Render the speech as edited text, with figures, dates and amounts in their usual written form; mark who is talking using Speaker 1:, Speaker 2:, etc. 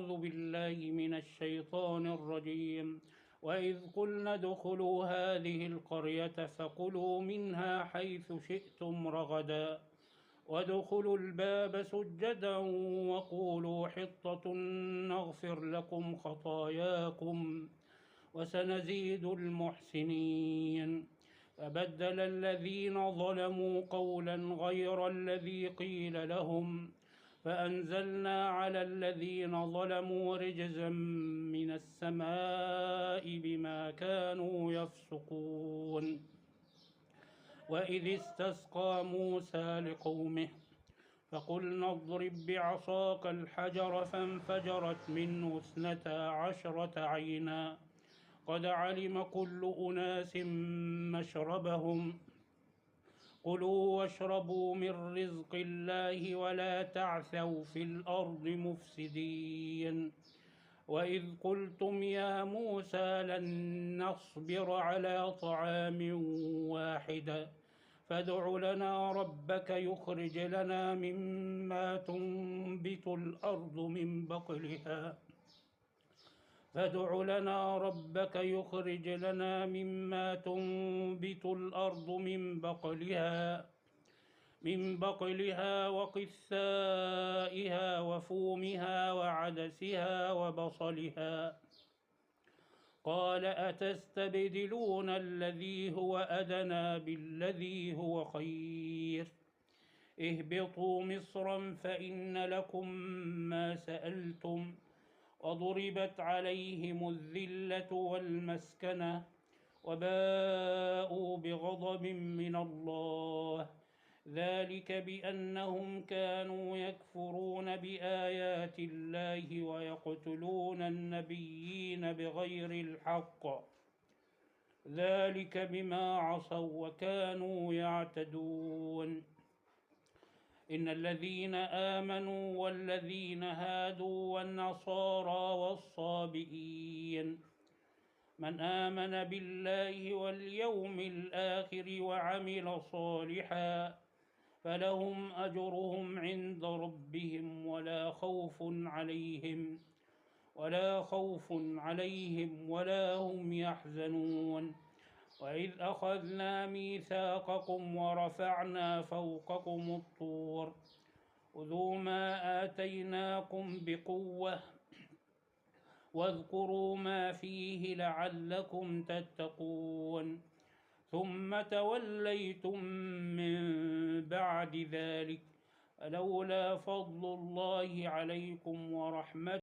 Speaker 1: أعوذ بالله من الشيطان الرجيم. وإذ قلنا ادخلوا هذه القرية فكلوا منها حيث شئتم رغدا وادخلوا الباب سجدا وقولوا حطة نغفر لكم خطاياكم وسنزيد المحسنين. فبدل الذين ظلموا قولا غير الذي قيل لهم فأنزلنا على الذين ظلموا رجزا من السماء بما كانوا يفسقون. وإذ استسقى موسى لقومه فقلنا اضرب بعصاك الحجر فانفجرت منه 12 عينا قد علم كل أناس مشربهم كلوا واشربوا من رزق الله ولا تعثوا في الأرض مفسدين. وإذ قلتم يا موسى لن نصبر على طعام واحد فادع لنا ربك يخرج لنا مما تنبت الأرض من بقلها من بقلها وقثائها وفومها وعدسها وبصلها. قال أتستبدلون الذي هو أدنى بالذي هو خير اهبطوا مصرا فإن لكم ما سألتم وضربت عليهم الذلة والمسكنة وباءوا بغضب من الله ذلك بأنهم كانوا يكفرون بآيات الله ويقتلون النبيين بغير الحق ذلك بما عصوا وكانوا يعتدون. إن الذين آمنوا والذين هادوا والنصارى والصابئين من آمن بالله واليوم الآخر وعمل صالحا فلهم أجرهم عند ربهم ولا خوف عليهم ولا هم يحزنون. وإذ أخذنا ميثاقكم ورفعنا فوقكم الطور خذوا ما آتيناكم بقوة واذكروا ما فيه لعلكم تتقون ثم توليتم من بعد ذلك فلولا فضل الله عليكم ورحمته